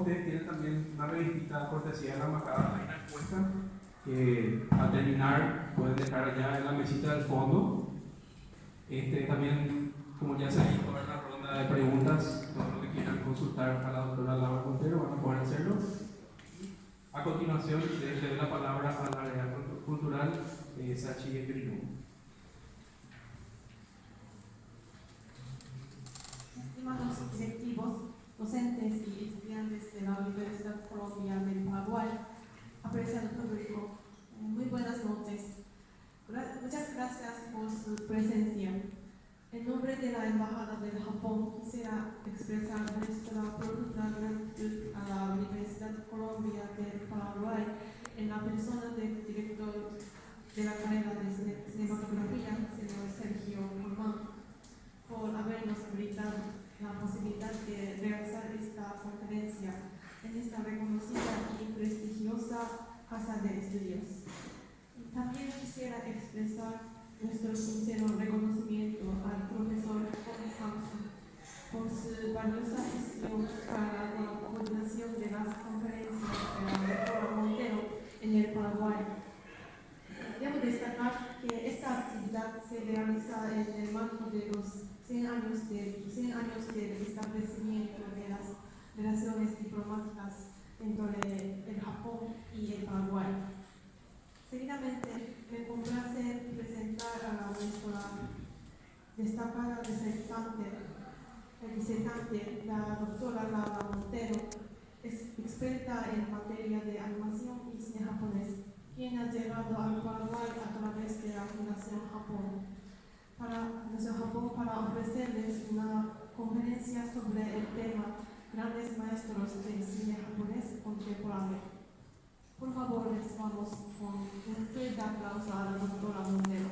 ustedes tienen también una revistita cortesía de la embajada, hay una encuesta que al terminar pueden dejar allá en la mesita del fondo. También, como ya se dijo, en la ronda de preguntas, todo lo que quieran consultar a la doctora Laura Montero van a poder hacerlo. A continuación, le doy la palabra al área cultural Sachi Escrino. Estimados directivos, docentes y estudiantes de la Universidad Colombia del Paraguay, apreciado público, muy buenas noches. Muchas gracias por su presencia. En nombre de la Embajada del Japón, quisiera expresar nuestra profunda gratitud a la Universidad Colombia del Paraguay en la persona del director de la carrera de cinematografía, señor Sergio Román, por habernos brindado la posibilidad de realizar esta conferencia en esta reconocida y prestigiosa casa de estudios. También quisiera expresar nuestro sincero reconocimiento al profesor Jorge Samson por su valiosa gestión para la coordinación de las conferencias de la doctora Montero en el Paraguay. Debo destacar que esta actividad se realiza en el marco de los 100 años del establecimiento de las relaciones diplomáticas entre el Japón y el Paraguay. Seguidamente, me complace presentar a nuestra destacada disertante, la doctora Laura Montero, experta en materia de animación y cine japonés, quien ha llegado al Paraguay a través de la Fundación Japón para ofrecerles una conferencia sobre el tema Grandes Maestros del Cine Japonés Contemporáneo. Por favor, les vamos con un fuerte aplauso a la doctora Montero.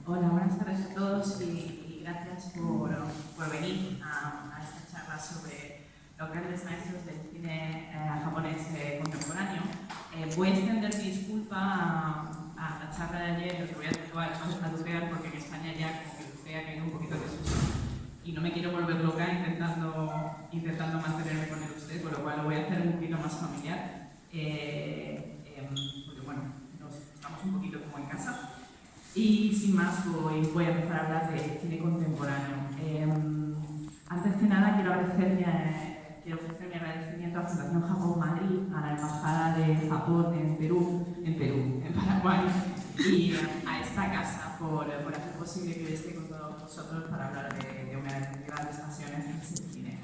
Hola, buenas tardes a todos y gracias por venir a esta charla sobre los grandes maestros del cine japonés contemporáneo. Voy a extender mi disculpa a la charla de ayer, os voy a tutear porque en España ya como que usted ha caído un poquito de susto y no me quiero volver loca intentando mantenerme con usted, con lo cual lo voy a hacer un poquito más familiar, porque bueno, estamos un poquito como en casa. Y sin más voy a empezar a hablar de cine contemporáneo. Antes que nada quiero ofrecer mi agradecimiento a la Fundación Japón Madrid, a la Embajada de Japón en Paraguay y a esta casa por hacer posible que yo esté con todos vosotros para hablar de una de mis grandes pasiones, que es el cine.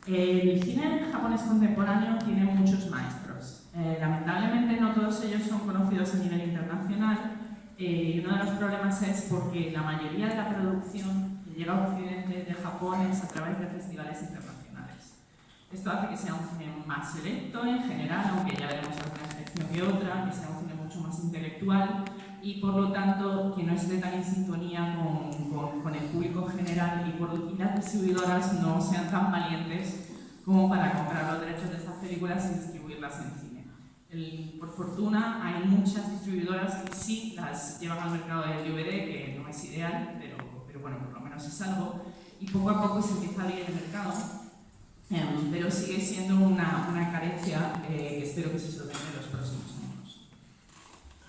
El cine japonés contemporáneo tiene muchos maestros. Lamentablemente no todos ellos son conocidos a nivel internacional. Y uno de los problemas es porque la mayoría de la producción que llega a Occidente de Japón es a través de festivales internacionales. Esto hace que sea un cine más selecto en general, aunque ya veremos alguna excepción que otra, que sea un cine mucho más intelectual y por lo tanto que no esté tan en sintonía con el público general y las distribuidoras no sean tan valientes como para comprar los derechos de estas películas y distribuirlas en cine. Por fortuna hay muchas distribuidoras que sí las llevan al mercado del DVD, que no es ideal, pero bueno, por lo menos es algo, y poco a poco se empieza a abrir el mercado, pero sigue siendo una carencia que espero que se solucione en los próximos años.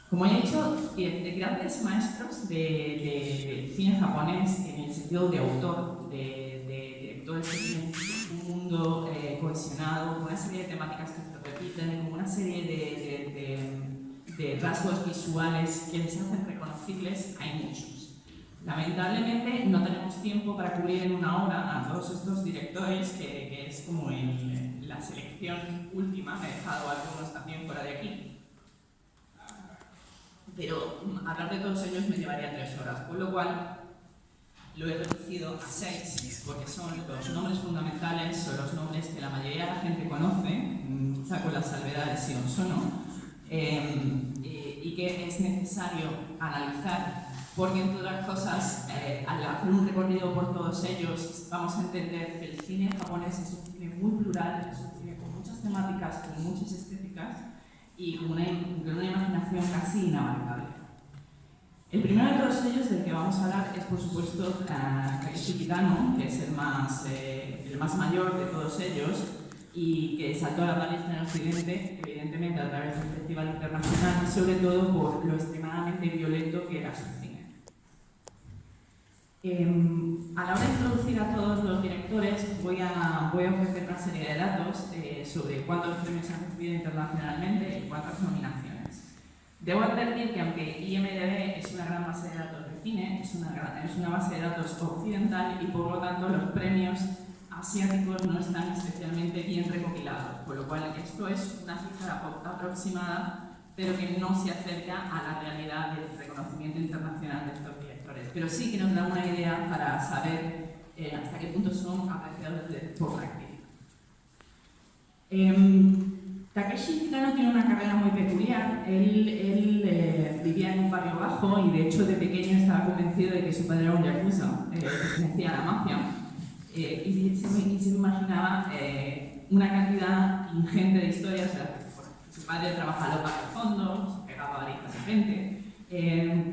Como he dicho, de grandes maestros del cine japonés en el sentido de autor, de directores que tienen un mundo cohesionado, con una serie de temáticas que se repiten, con una serie de rasgos visuales que les hacen reconocibles, hay muchos. Lamentablemente no tenemos tiempo para cubrir en una hora a todos estos directores, que es como la selección última, he dejado algunos también fuera de aquí. Pero hablar de todos ellos me llevaría 3 horas, con lo cual lo he reducido a 6, porque son los nombres fundamentales, son los nombres que la mayoría de la gente conoce, quizá con la salvedad de Sion Sono, y que es necesario analizar porque entre otras cosas, al hacer un recorrido por todos ellos, vamos a entender que el cine japonés es un cine muy plural, es un cine con muchas temáticas, con muchas estéticas y con una imaginación casi inabarcable. El primero de todos ellos del que vamos a hablar es, por supuesto, Takeshi Kitano, que es el más mayor de todos ellos y que saltó a la palestra en Occidente, evidentemente a través del Festival Internacional y sobre todo por lo extremadamente violento que era su cine. A la hora de introducir a todos los directores voy a ofrecer una serie de datos sobre cuántos premios han recibido internacionalmente y cuántas nominaciones. Debo advertir que aunque IMDb es una gran base de datos de cine, es una base de datos occidental y por lo tanto los premios asiáticos no están especialmente bien recopilados, por lo cual esto es una cifra aproximada, pero que no se acerca a la realidad del reconocimiento internacional de estos directores. Pero sí que nos da una idea para saber hasta qué punto son apreciados por la crítica. Takeshi Kitano tiene una carrera muy peculiar. Él vivía en un barrio bajo y de hecho de pequeño estaba convencido de que su padre era un yakuza, pertenecía a la mafia. Y se imaginaba una cantidad ingente de historias. Su padre trabajaba en los fondos, se pegaba varitas de gente,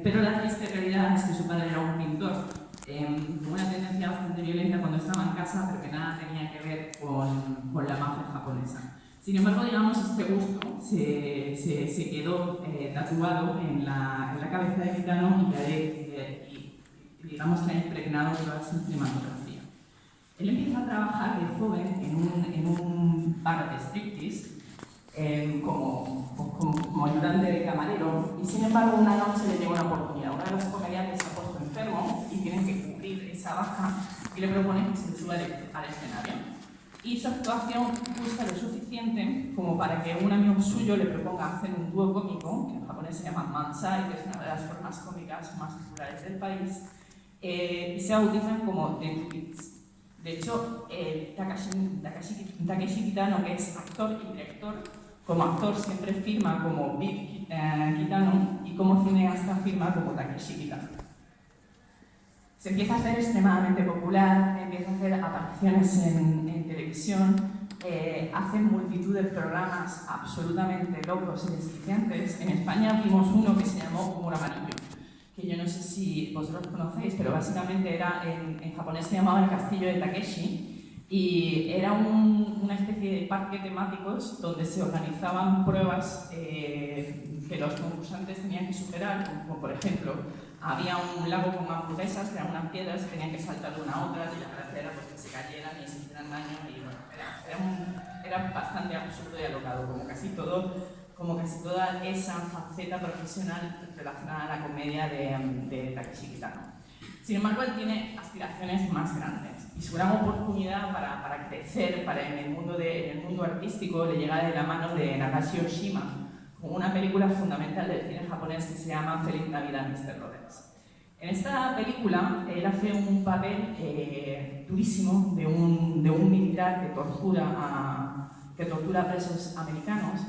pero la triste realidad es que su padre era un pintor, con una tendencia bastante violenta cuando estaba en casa, pero que nada tenía que ver con la mafia japonesa. Sin embargo, digamos, este gusto se quedó tatuado en la cabeza de Kitano y digamos que ha impregnado toda su cinematografía. Él empieza a trabajar de joven en un bar de striptease como ayudante de camarero y sin embargo una noche le llega una oportunidad. Una de los comediantes se ha puesto enfermo y tienen que cubrir esa baja y le proponen que se suba al escenario. Y su actuación gusta lo suficiente como para que un amigo suyo le proponga hacer un dúo cómico, que en japonés se llama Mansai, que es una de las formas cómicas más populares del país, y se bautizan como The Two Kids. De hecho, Takeshi Kitano, que es actor y director, como actor siempre firma como Big Kitano y como cineasta firma como Takeshi Kitano. Se empieza a hacer extremadamente popular, empieza a hacer apariciones en televisión, hace multitud de programas absolutamente locos y desquiciantes. En España vimos uno que se llamó Humor Amarillo, que yo no sé si vosotros conocéis, pero básicamente era, en japonés se llamaba El Castillo de Takeshi, y era una especie de parque temáticos donde se organizaban pruebas que los concursantes tenían que superar, como por ejemplo, había un lago con hamburguesas, que eran unas piedras, tenían que saltar de una a otra, y la gracia era pues, que se cayeran y se hicieran daño, y bueno, era bastante absurdo y alocado, como casi toda esa faceta profesional relacionada a la comedia de Takeshi Kitano. Sin embargo, él tiene aspiraciones más grandes y su gran oportunidad para crecer en el mundo artístico le llega de la mano de Nakashi Oshima, con una película fundamental del cine japonés que se llama Feliz Navidad, Mr. Rhodes. En esta película, él hace un papel durísimo de un militar que tortura a presos americanos,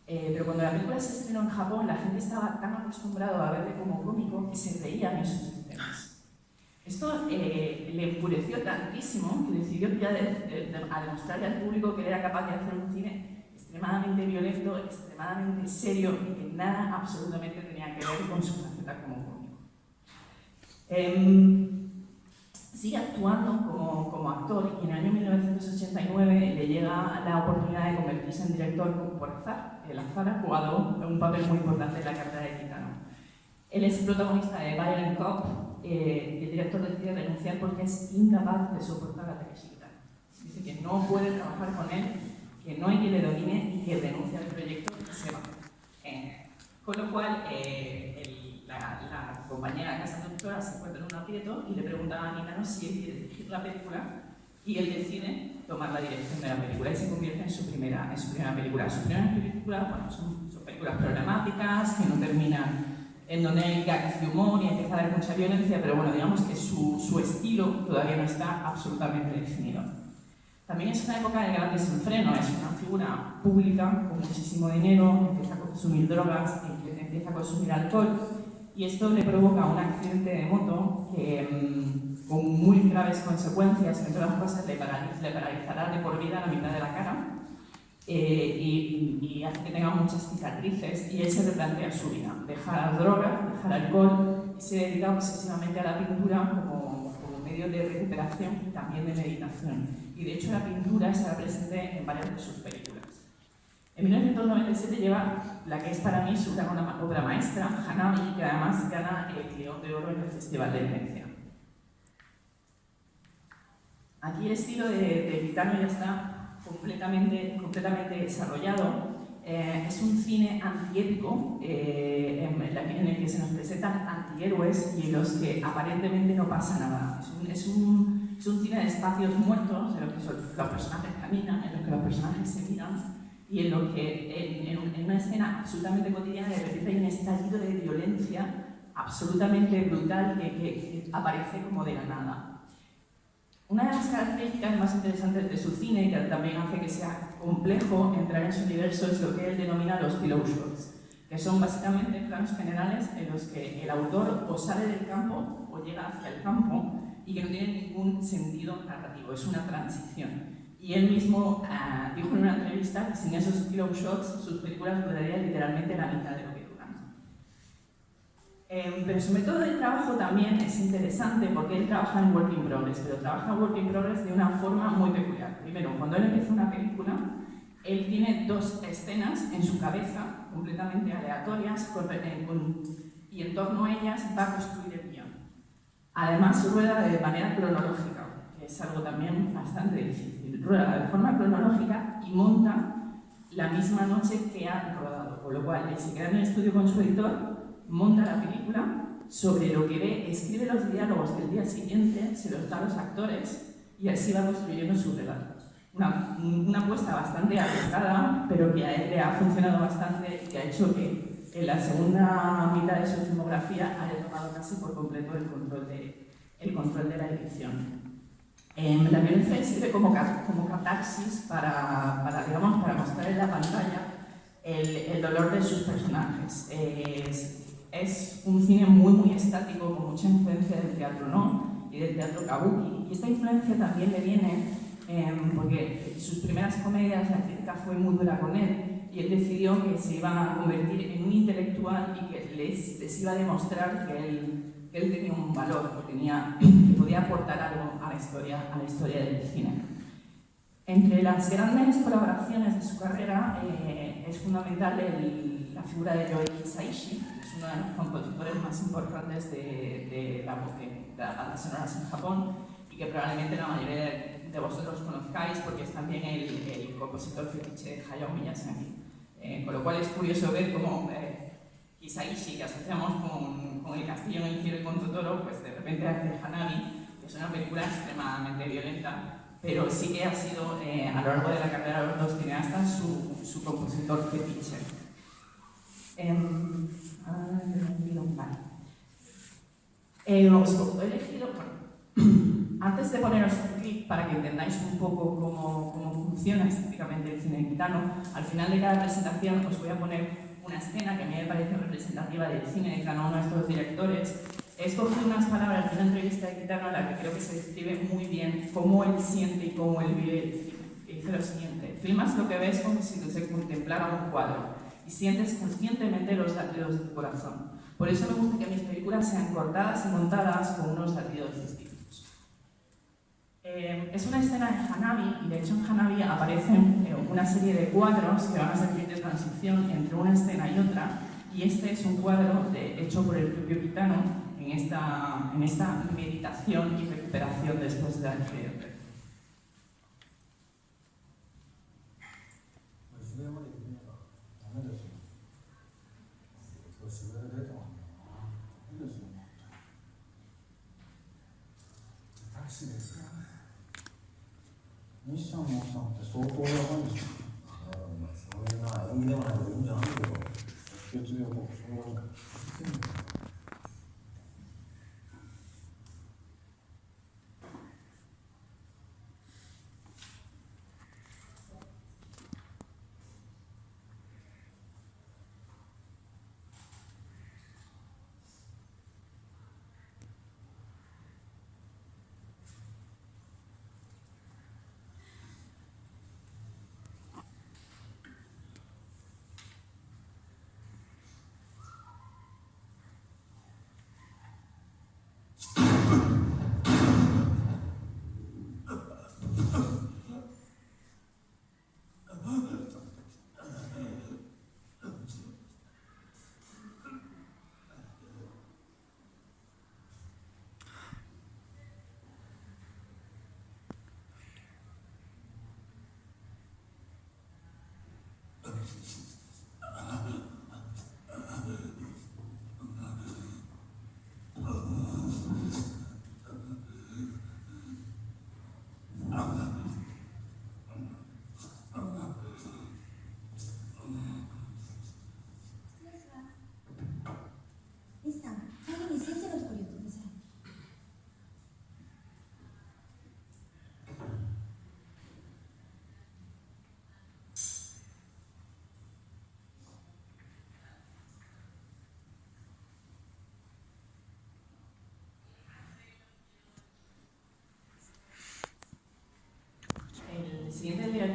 pero cuando la película se estrenó en Japón, la gente estaba tan acostumbrada a verle como cómico que se reían en sus escenas. Esto le enfureció tantísimo que decidió ya a demostrarle al público que él era capaz de hacer un cine extremadamente violento, extremadamente serio y que nada absolutamente tenía que ver con su faceta como cómico. Sigue actuando como actor y en el año 1989 le llega la oportunidad de convertirse en director por azar. El azar ha jugado un papel muy importante en la carrera de Kitano. Él es protagonista de Violent Cop y el director decide renunciar porque es incapaz de soportar a Takeshi Kitano. Dice que no puede trabajar con él, que no hay quien le domine y que renuncia al proyecto y se va. Con lo cual, la compañera de casa doctora se encuentra en un aprieto y le pregunta a Kitano si él quiere dirigir la película y él decide tomar la dirección de la película y se convierte en su primera película. Su primera película, bueno, son películas problemáticas que no terminan, en donde hay gags de humor y empieza a haber mucha violencia, pero bueno, digamos que su estilo todavía no está absolutamente definido. También es una época de gran desenfreno, es una figura pública con muchísimo dinero, empieza a consumir drogas, empieza a consumir alcohol y esto le provoca un accidente de moto que, con muy graves consecuencias, que entre otras cosas le paralizará de por vida la mitad de la cara y hace que tenga muchas cicatrices, y él se replantea su vida, dejar drogas, dejar alcohol, y se dedica obsesivamente a la pintura como medio de recuperación y también de meditación. Y de hecho la pintura estará presente en varias de sus películas. En 1997 lleva la que es para mí su gran obra maestra, Hanabi, que además gana el León de Oro en el Festival de Venecia. Aquí el estilo de Gitano ya está completamente desarrollado. Es un cine antiético en el que se nos presentan antihéroes y en los que aparentemente no pasa nada. Es un cine de espacios muertos, en los que los personajes caminan, en los que los personajes se miran, y en lo que en una escena absolutamente cotidiana de repente hay un estallido de violencia absolutamente brutal que aparece como de la nada. Una de las características más interesantes de su cine, y que también hace que sea complejo entrar en su universo, es lo que él denomina los pillow shots, que son básicamente planos generales en los que el autor o sale del campo o llega hacia el campo y que no tienen ningún sentido narrativo, es una transición. Y él mismo dijo en una entrevista que sin esos pillow shots sus películas durarían literalmente la mitad de lo que duran. Pero su método de trabajo también es interesante porque él trabaja en work in progress, pero trabaja en work in progress de una forma muy peculiar. Primero, cuando él empieza una película, él tiene dos escenas en su cabeza, completamente aleatorias, y en torno a ellas va a construir el guión. Además, rueda de manera cronológica, que es algo también bastante difícil. Rueda de forma cronológica y monta la misma noche que ha rodado, con lo cual él se queda en el estudio con su editor, monta la película, sobre lo que ve, escribe los diálogos del día siguiente, se los da a los actores y así va construyendo sus relatos. Una apuesta bastante arriesgada, pero que a él le ha funcionado bastante y que ha hecho que en la segunda mitad de su filmografía haya tomado casi por completo el control de la edición. La violencia sirve como catarsis para mostrar en la pantalla el dolor de sus personajes. Es un cine muy estático, con mucha influencia del teatro no y del teatro kabuki. Y esta influencia también le viene porque sus primeras comedias, la crítica fue muy dura con él, y él decidió que se iba a convertir en un intelectual y que les iba a demostrar que él tenía un valor, que podía aportar algo a la historia del cine. Entre las grandes colaboraciones de su carrera es fundamental la figura de Joe Hisaishi, que es uno de los compositores más importantes de las bandas sonoras en Japón, y que probablemente la mayoría de vosotros conozcáis porque es también el compositor fetiche de Hayao Miyazaki. Con lo cual es curioso ver cómo Hisaishi, que asociamos con El castillo en el cielo y con Totoro, pues de repente hace Hanabi, que es una película extremadamente violenta, pero sí que ha sido a lo largo de la carrera de los dos cineastas su compositor fetiche. Os he elegido, antes de poneros un clip para que entendáis un poco cómo funciona estéticamente el cine gitano, al final de cada presentación os voy a poner una escena que a mí me parece representativa del cine de cada uno de estos directores. He escogido unas palabras de una entrevista de Gitano en la que creo que se describe muy bien cómo él siente y cómo él vive el cine. Y dice lo siguiente: filmas lo que ves como si se contemplara un cuadro y sientes conscientemente los latidos de tu corazón. Por eso me gusta que mis películas sean cortadas y montadas con unos latidos distintos. Es una escena de Hanabi, y de hecho en Hanabi aparecen una serie de cuadros que van a servir de transición entre una escena y otra, y este es un cuadro hecho por el propio Gitano en esta meditación y recuperación después de la accidente.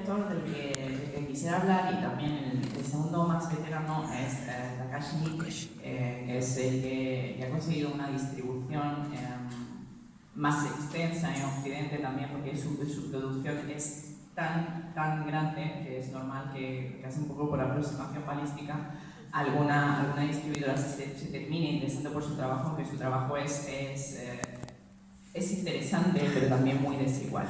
director del que quisiera hablar, y también el segundo más veterano, es Takashi Miike, es el que ha conseguido una distribución más extensa en Occidente también, porque su producción es tan grande que es normal que casi un poco por aproximación balística alguna distribuidora se termine interesando por su trabajo, aunque su trabajo es interesante, pero también muy desigual.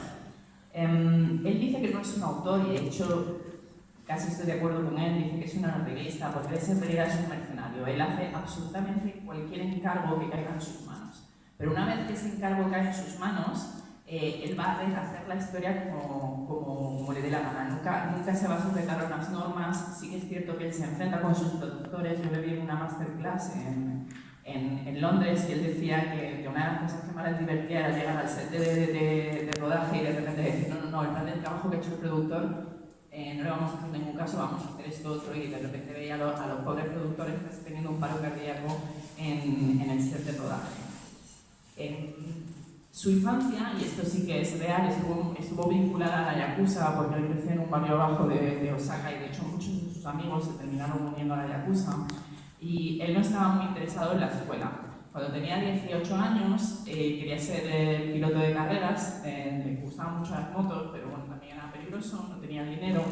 Él dice que no es un autor, y de hecho casi estoy de acuerdo con él. Dice que es un arreglista, porque él en realidad es un mercenario. Él hace absolutamente cualquier encargo que caiga en sus manos. Pero una vez que ese encargo cae en sus manos, él va a hacer la historia como le dé la gana. Nunca se va a sujetar a unas normas. Sí que es cierto que él se enfrenta con sus productores. Yo le vi en una masterclass en Londres, y él decía que una de las cosas que más les divertía era llegar al set de rodaje y de repente decir no, el plan del trabajo que ha hecho el productor no le vamos a hacer en ningún caso, vamos a hacer esto otro, y de repente veía a los pobres productores teniendo un paro cardíaco en el set de rodaje. Su infancia, y esto sí que es real, estuvo vinculada a la Yakuza, porque él creció en un barrio abajo de Osaka, y de hecho muchos de sus amigos se terminaron uniendo a la Yakuza, y él no estaba muy interesado en la escuela. Cuando tenía 18 años quería ser piloto de carreras, le gustaban mucho las motos, pero bueno, también era peligroso, no tenía dinero,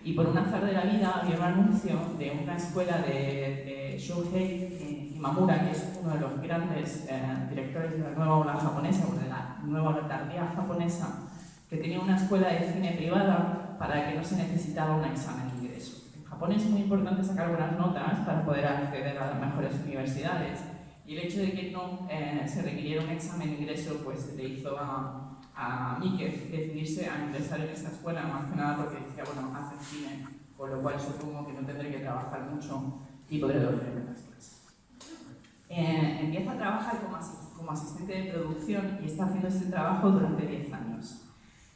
y por un azar de la vida había un anuncio de una escuela de Shohei Imamura, que es uno de los grandes directores de la nueva ola japonesa, o de la nueva ola tardía japonesa, que tenía una escuela de cine privada para que no se necesitaba un examen de ingreso. En Japón es muy importante sacar buenas notas para poder acceder a las mejores universidades, y el hecho de que no se requiriera un examen de ingreso pues le hizo a Miike decidirse a ingresar en esta escuela, más que nada porque decía, bueno, hace cine, con lo cual supongo que no tendré que trabajar mucho y podré dormir en las clases. Empieza a trabajar como asistente de producción, y está haciendo este trabajo durante 10 años.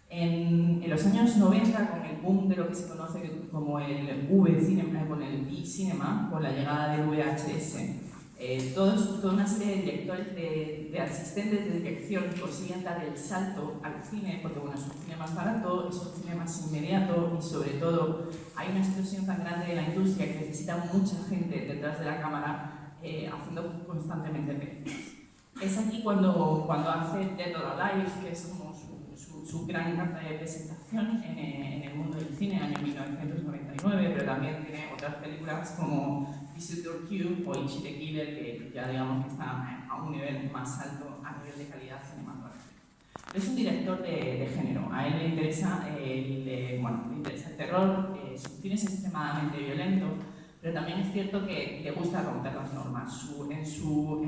En los años 90, con el boom de lo que se conoce como el V-Cinema, con el Big Cinema, con la llegada del VHS, toda una serie de directores, de asistentes de dirección, consiguen dar el salto al cine, porque bueno, es un cine más barato, es un cine más inmediato, y sobre todo hay una explosión tan grande de la industria que necesita mucha gente detrás de la cámara haciendo constantemente películas. Es aquí cuando hace Dead or Alive, que es como su gran carta de presentación en el mundo del cine, año 1999, pero también tiene otras películas como Visitor Q o Ichi the Killer, que ya digamos que está a un nivel más alto a nivel de calidad cinematográfica. Es un director de género. A él le interesa el terror, su cine es extremadamente violento, pero también es cierto que le gusta romper las normas. En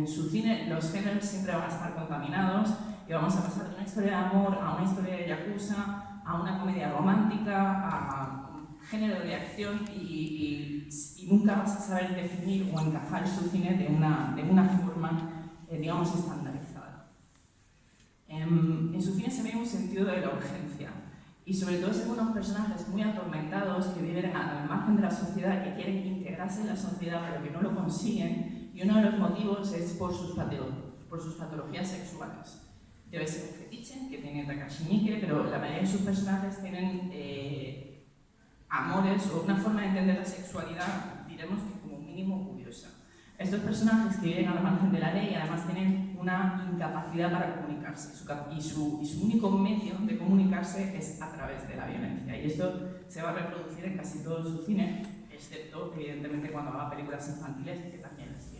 su cine los géneros siempre van a estar contaminados, y vamos a pasar de una historia de amor a una historia de yakuza, a una comedia romántica, a un género de acción, y nunca vas a saber definir o encajar su cine de una forma, digamos, estandarizada. En su cine se ve un sentido de la urgencia, y sobre todo se ven unos personajes muy atormentados que viven al margen de la sociedad, que quieren integrarse en la sociedad pero que no lo consiguen, y uno de los motivos es por sus patologías sexuales. Debe ser un fetiche que tiene Takashi Miike, pero la mayoría de sus personajes tienen amores o una forma de entender la sexualidad, diremos que como mínimo curiosa. Estos personajes que viven al margen de la ley además tienen una incapacidad para comunicarse, y su único medio de comunicarse es a través de la violencia, y esto se va a reproducir en casi todo su cine, excepto evidentemente cuando haga películas infantiles, que también es cierto.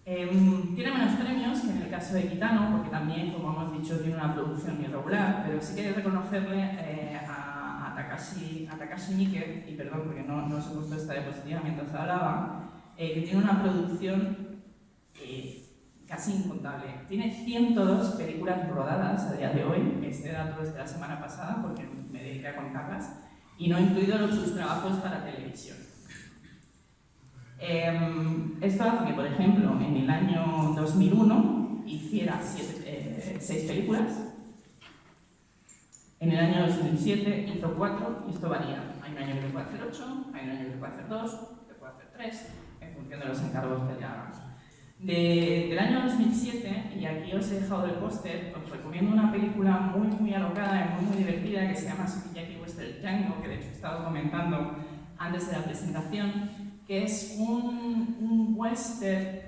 Tiene menos premios que en el caso de Kitano, porque también, como hemos dicho, tiene una producción irregular, pero sí que reconocerle a Takashi Miike, y perdón porque no os he puesto esta diapositiva mientras hablaba, que tiene una producción casi incontable. Tiene 102 películas rodadas a día de hoy, este dato es de la semana pasada porque me dediqué a contarlas, y no he incluido sus trabajos para televisión. Esto hace que, por ejemplo, en el año 2001 hiciera 6 películas. En el año 2007 hizo 4, y esto varía. Hay un año que le puede hacer 8, hay un año que le puede hacer 2, le puede hacer 3, en función de los encargos que le hagan. Del año 2007, y aquí os he dejado el póster, os recomiendo una película muy alocada y muy divertida que se llama Sukiyaki Western Django, que de hecho he estado comentando antes de la presentación, que es un western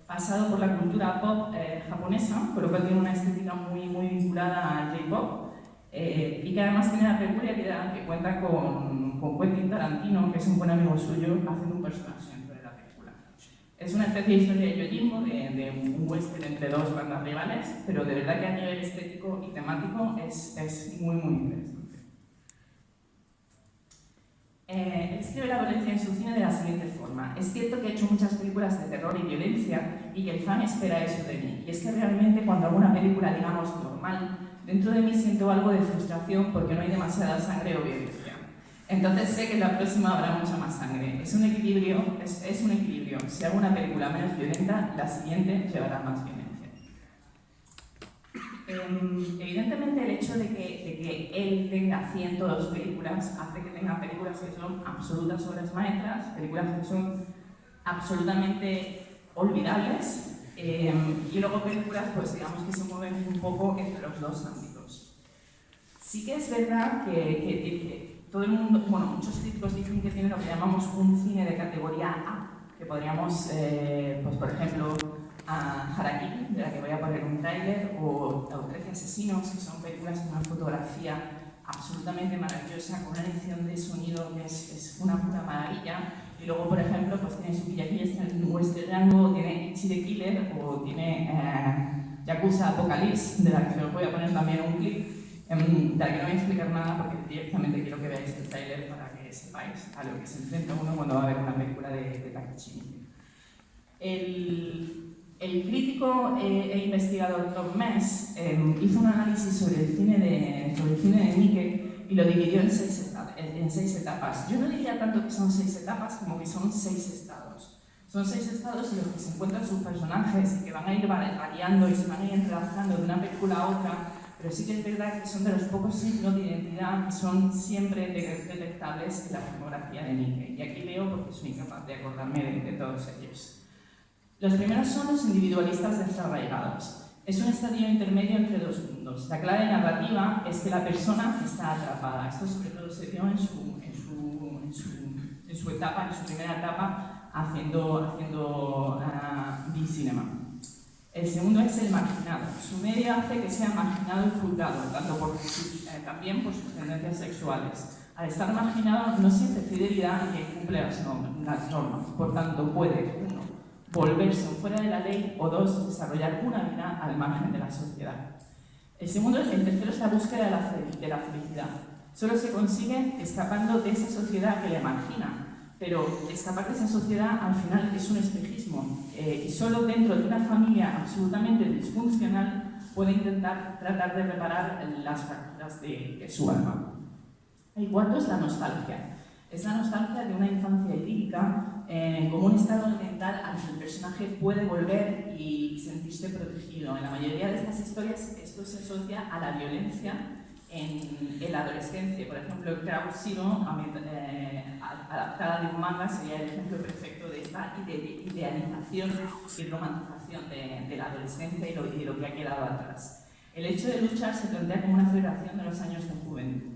pasado por la cultura pop japonesa, por lo cual tiene una estética muy vinculada al J-pop, y que además tiene la peculiaridad que cuenta con Quentin Tarantino, que es un buen amigo suyo, haciendo un personaje dentro de la película. Es una especie de historia de yojimbo, de un western entre dos bandas rivales, pero de verdad que a nivel estético y temático es muy interesante. Escribe la violencia en su cine de la siguiente forma: es cierto que he hecho muchas películas de terror y violencia y que el fan espera eso de mí, y es que realmente cuando hago una película, digamos, normal, dentro de mí siento algo de frustración porque no hay demasiada sangre o violencia. Entonces sé que en la próxima habrá mucha más sangre. Es un equilibrio, es un equilibrio. Si hago una película menos violenta, la siguiente llevará más violencia. Evidentemente el hecho de que él tenga 102 películas hace que tenga películas que son absolutas obras maestras, películas que son absolutamente olvidables, y luego películas, pues digamos que se mueven un poco entre los dos ámbitos. Sí que es verdad que todo el mundo, bueno, muchos críticos dicen que tiene lo que llamamos un cine de categoría A, que podríamos, pues por ejemplo, a Harakiri, de la que voy a poner un tráiler, o 13 asesinos, que son películas con una fotografía absolutamente maravillosa, con una edición de sonido que es una pura maravilla. Y luego, por ejemplo, pues tiene Sukiyaki Western Django, tiene Ichi the Killer, o tiene Yakuza Apocalypse, de la que os voy a poner también un clip, de la que no voy a explicar nada porque directamente quiero que veáis el tráiler para que sepáis a lo que se enfrenta uno cuando va a ver una película de Takeuchi. El crítico e investigador Tom Mess hizo un análisis sobre el cine de Miike y lo dividió en seis etapas. Yo no diría tanto que son 6 etapas como que son 6 estados. Son 6 estados en los que se encuentran sus personajes y que van a ir variando y se van a ir entrelazando de una película a otra, pero sí que es verdad que son de los pocos signos de identidad que son siempre detectables en la filmografía de Miike. Y aquí veo porque soy incapaz de acordarme de todos ellos. Los primeros son los individualistas desarraigados. Es un estadio intermedio entre dos mundos. La clave narrativa es que la persona está atrapada. Esto sobre todo se dio en su etapa, en su primera etapa, haciendo B-Cinema. El segundo es el marginado. Su medio hace que sea marginado y juzgado, también por sus tendencias sexuales. Al estar marginado no siente fidelidad y cumple las normas. Por tanto, puede, 1, volverse fuera de la ley, o 2, desarrollar una vida al margen de la sociedad. El tercero es la búsqueda de la felicidad. Solo se consigue escapando de esa sociedad que le margina, pero escapar de esa sociedad al final es un espejismo, y solo dentro de una familia absolutamente disfuncional puede intentar tratar de reparar las fracturas de su alma. El cuarto es la nostalgia. Es la nostalgia de una infancia idílica, como un estado mental al que el personaje puede volver y sentirse protegido. En la mayoría de estas historias esto se asocia a la violencia en la adolescencia. Por ejemplo, Crowd Zero, adaptada de un manga, sería el ejemplo perfecto de esta idealización y romantización de la adolescencia y de lo que ha quedado atrás. El hecho de luchar se plantea como una celebración de los años de juventud.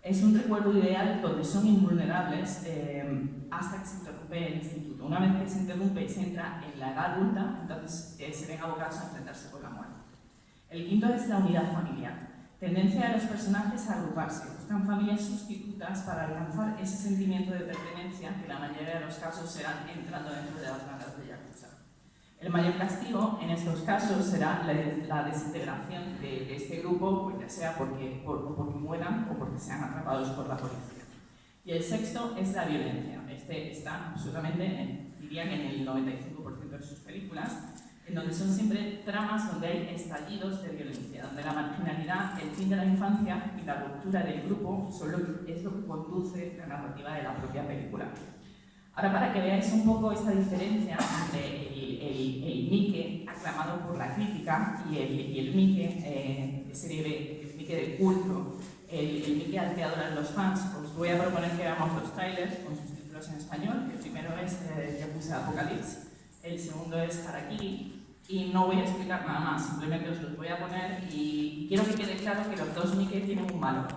Es un recuerdo ideal donde son invulnerables hasta que se interrumpe el instituto. Una vez que se interrumpe y se entra en la edad adulta, entonces se ven abocados a enfrentarse con la muerte. El quinto es la unidad familiar. Tendencia de los personajes a agruparse. Buscan familias sustitutas para alcanzar ese sentimiento de pertenencia que en la mayoría de los casos serán entrando dentro de las bandas de Yakuza. El mayor castigo en estos casos será la desintegración de este grupo, pues ya sea porque mueran o porque sean atrapados por la policía. Y el sexto es la violencia. Este está absolutamente, diría que en el 95% de sus películas, en donde son siempre tramas donde hay estallidos de violencia, donde la marginalidad, el fin de la infancia y la ruptura del grupo es lo que conduce la narrativa de la propia película. Ahora, para que veáis un poco esta diferencia entre el Miike aclamado por la crítica y el Miike de serie B, el Miike de culto, el Miike al que adoran los fans, os voy a proponer que veamos los trailers con sus títulos en español. El primero es Yakuza Apocalypse, el segundo es Harakiri, y no voy a explicar nada más, simplemente os los voy a poner y quiero que quede claro que los dos Mickey tienen un valor.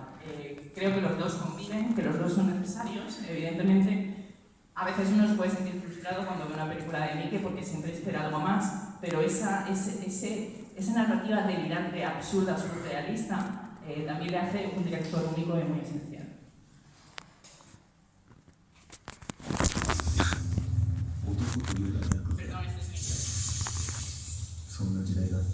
Creo que los dos conviven, que los dos son necesarios. Evidentemente, a veces uno se puede sentir frustrado cuando ve una película de Mickey porque siempre espera algo más, pero esa narrativa delirante, absurda, surrealista, también le hace un director único y muy esencial. そんな時代があった。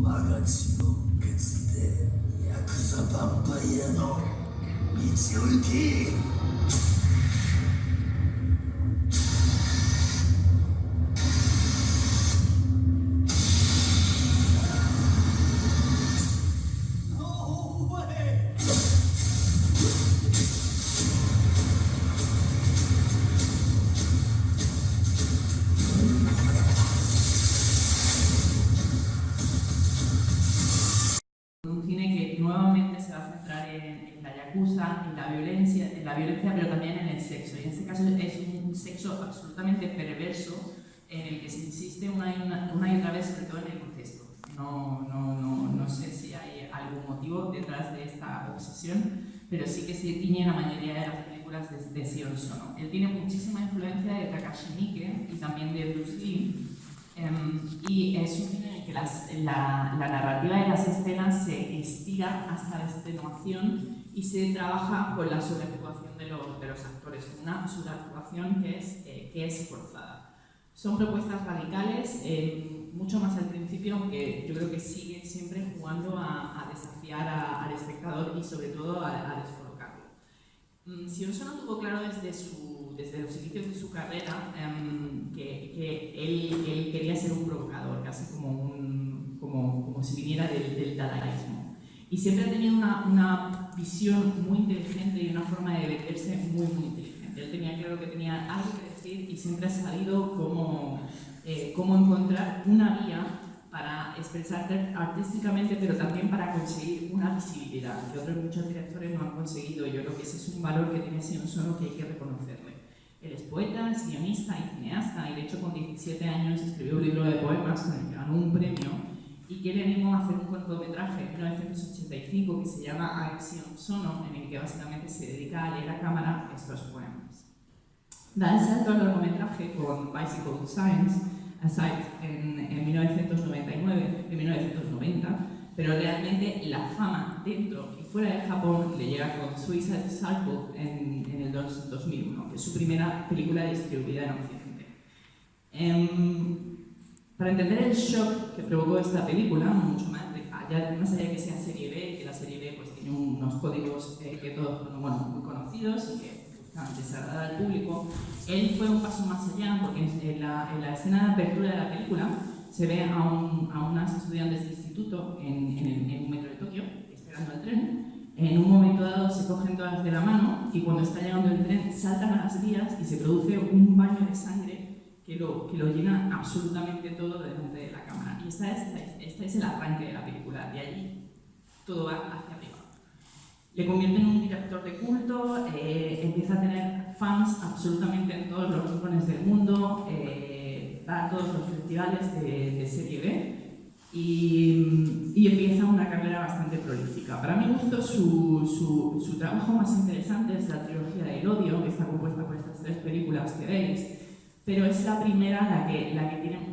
我が血を受け継いでヤクザヴァンパイアの道を行け。En la violencia, pero también en el sexo. Y en este caso es un sexo absolutamente perverso en el que se insiste una y otra vez, sobre todo en el incesto. No sé si hay algún motivo detrás de esta obsesión, pero sí que se tiñe la mayoría de las películas de Sion Sono. Él tiene muchísima influencia de Takashi Miike y también de Bruce Lee. Y es un cine en el que la narrativa de las escenas se estira hasta la extenuación y se trabaja con la sobreactuación de los actores, con una sobreactuación que es forzada. Son propuestas radicales, mucho más al principio, aunque yo creo que sigue siempre jugando a desafiar al espectador y sobre todo a descolocarlo. Sion Sono tuvo claro desde los inicios de su carrera que él quería ser un provocador, casi como si viniera del dadaísmo. Y siempre ha tenido una visión muy inteligente y una forma de verse muy inteligente. Él tenía claro que tenía algo que decir y siempre ha sabido cómo encontrar una vía para expresarte artísticamente, pero también para conseguir una visibilidad que otros muchos directores no han conseguido. Yo creo que ese es un valor que tiene Sion Sono que hay que reconocerle. Él es poeta, es guionista y cineasta, y de hecho con 17 años escribió un libro de poemas con el que ganó un premio y que le animó a hacer un cortometraje en 1985 que se llama Sion Sono, en el que básicamente se dedica a leer a cámara estos poemas. Da el salto al largometraje con Bicycle Side en 1990, pero realmente la fama dentro y fuera de Japón le llega con Suicide Circle en el 2001, que es su primera película distribuida en Occidente. Para entender el shock que provocó esta película, mucho más allá de que sea serie B, que la serie B pues, tiene unos códigos que todos son muy conocidos y que buscan desagradar al público, él fue un paso más allá porque en la escena de apertura de la película se ve a unas estudiantes de instituto en un metro de Tokio esperando el tren. En un momento dado se cogen todas de la mano y cuando está llegando el tren saltan a las vías y se produce un baño de sangre que lo llena absolutamente todo delante de la cámara. Y este es el arranque de la película, de allí todo va hacia arriba. Le convierte en un director de culto, empieza a tener fans absolutamente en todos los rincones del mundo, va a todos los festivales de serie B y empieza una carrera bastante prolífica. Para mi gusto, su trabajo más interesante es la trilogía del odio, que está compuesta por estas 3 películas que veis, pero es la primera la que tiene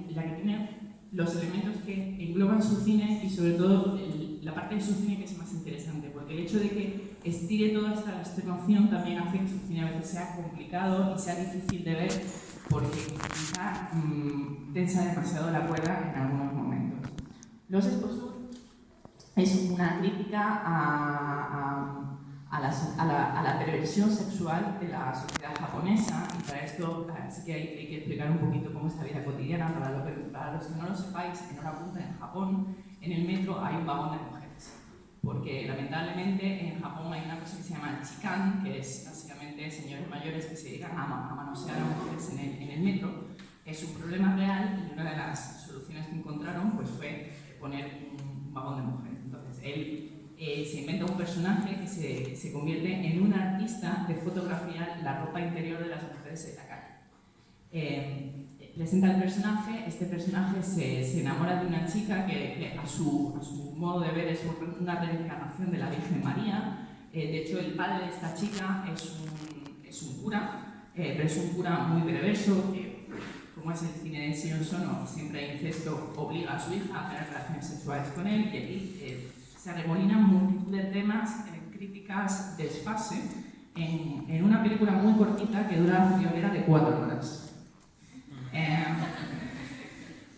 los elementos que engloban su cine y sobre todo la parte de su cine que es más interesante, porque el hecho de que estire toda esta extenuación también hace que su cine a veces sea complicado y sea difícil de ver porque quizá tensa demasiado la cuerda en algunos momentos. Los Exposure es una crítica a la perversión sexual de la sociedad japonesa, y para esto sí que hay que explicar un poquito cómo es la vida cotidiana. Para los que no lo sepáis, en hora punta en Japón, en el metro hay un vagón de mujeres, porque lamentablemente en Japón hay una cosa que se llama chikan, que es básicamente señores mayores que se dedican a manosear a mujeres en el metro. Es un problema real y una de las soluciones que encontraron pues, fue poner un Japón de mujeres. Entonces, él se inventa un personaje que se convierte en un artista de fotografiar la ropa interior de las mujeres en la calle. Presenta el personaje, este personaje se enamora de una chica que a su modo de ver es una reencarnación de la Virgen María. De hecho, el padre de esta chica es un cura, pero es un cura muy perverso, que, como es el cine de Sion Sono, siempre hay incesto, obliga a su hija a tener relaciones sexuales con él, y aquí se arremolinan multitud de temas, críticas, desfase, en una película muy cortita que dura la friolera de 4 horas.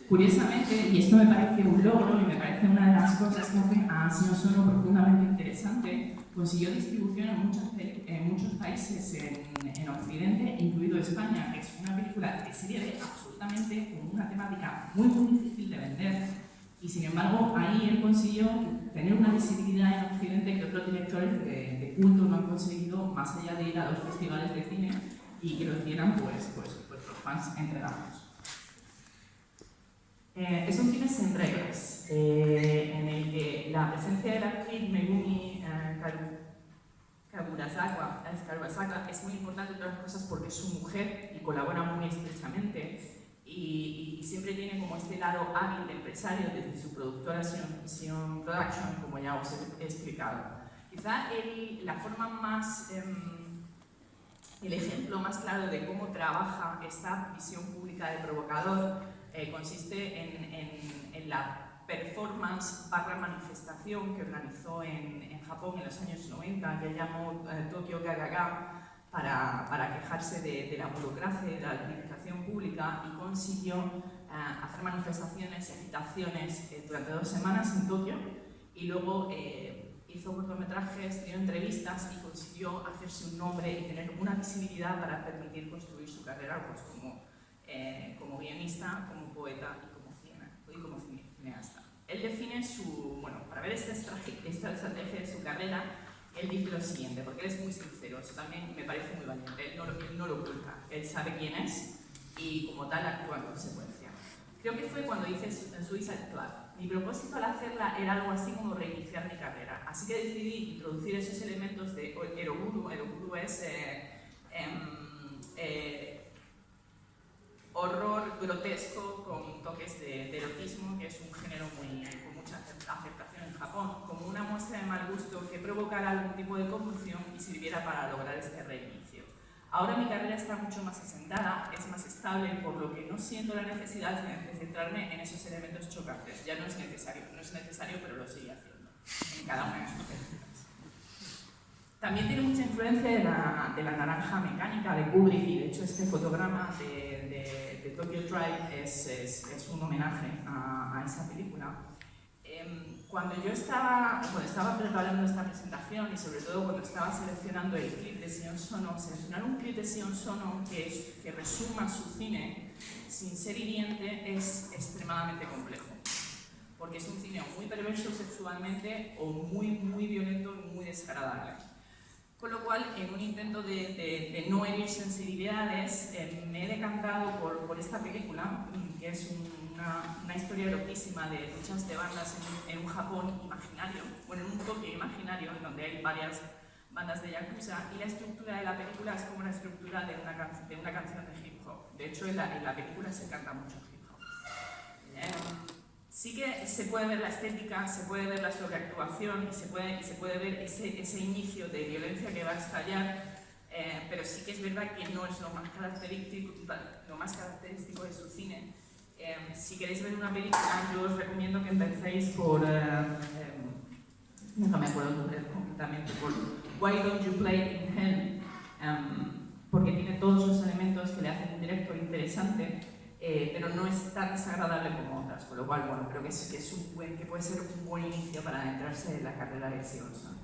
Curiosamente, y esto me parece un logro y me parece una de las cosas que hace a Sion Sono profundamente interesante, consiguió distribución en muchos países en Occidente, incluido España, que es una película de serie B absolutamente con una temática muy difícil de vender, y sin embargo ahí él consiguió tener una visibilidad en Occidente que otros directores de culto no han conseguido, más allá de ir a los festivales de cine y que los dieran pues los fans entregados. Es un cine sin reglas, en el que la presencia de la actriz Megumi Kaburasaka es muy importante, entre otras cosas, porque es su mujer y colabora muy estrechamente, y siempre tiene como este lado hábil de empresario desde su productora Sion Production, como ya os he explicado. Quizá la forma más... el ejemplo más claro de cómo trabaja esta visión pública del provocador consiste en la performance / manifestación que organizó en Japón en los años 90, que llamó Tokyo Gagaga, para quejarse de la burocracia y de la administración pública, y consiguió hacer manifestaciones, agitaciones durante 2 semanas en Tokio, y luego hizo cortometrajes, dio entrevistas y consiguió hacerse un nombre y tener una visibilidad para permitir construir su carrera pues, como guionista, como poeta y como cineasta. Él define para ver esta estrategia de su carrera, él dice lo siguiente, porque él es muy sincero, eso también me parece muy valiente, él no lo oculta, él sabe quién es y como tal actúa en consecuencia. Creo que fue cuando hice Suicide Club. Mi propósito al hacerla era algo así como reiniciar mi carrera, así que decidí introducir esos elementos de Eroguru. Eroguru es horror grotesco con toques de erotismo, que es un género con mucha aceptación en Japón, como una muestra de mal gusto que provocara algún tipo de convulsión y sirviera para lograr este reinicio. Ahora mi carrera está mucho más asentada, es más estable, por lo que no siento la necesidad de centrarme en esos elementos chocantes. Ya no es necesario, pero lo sigue haciendo en cada una de sus películas. También tiene mucha influencia de la naranja mecánica de Kubrick, y de hecho este fotograma de Tokyo Drive es un homenaje a esa película. Cuando estaba preparando esta presentación y sobre todo cuando estaba seleccionando el clip de Sion Sono, seleccionar un clip de Sion Sono que resuma su cine sin ser hiriente es extremadamente complejo, porque es un cine muy perverso sexualmente o muy violento y muy desagradable. Con lo cual, en un intento de no herir sensibilidades, me he decantado por esta película, que es una historia erotísima de luchas de bandas en un Japón imaginario, en un Tokio imaginario, donde hay varias bandas de yakuza, y la estructura de la película es como la estructura de una canción de hip hop. De hecho, en la película se canta mucho hip hop. Sí que se puede ver la estética, se puede ver la sobreactuación y se puede ver ese inicio de violencia que va a estallar, pero sí que es verdad que no es lo más característico de su cine. Si queréis ver una película, yo os recomiendo que empecéis por... no me acuerdo el nombre completamente, por Why Don't You Play in Hell, porque tiene todos los elementos que le hacen un director interesante, pero no es tan desagradable como otras, con lo cual, bueno, creo que puede ser un buen inicio para adentrarse en la carrera de Sion Sono.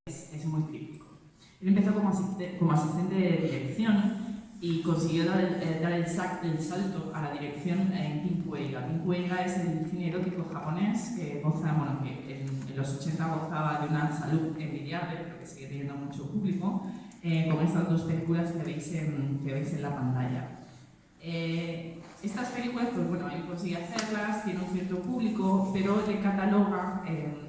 Es muy crítico. Él empezó como asistente de dirección y consiguió dar el salto a la dirección en Pink Weiga. Pink Weiga es el cine erótico japonés que goza, bueno, que en los 80 gozaba de una salud envidiable, pero que sigue teniendo mucho público, con estas dos películas que veis en la pantalla. Estas películas, pues bueno, él consigue hacerlas, tiene un cierto público, pero le cataloga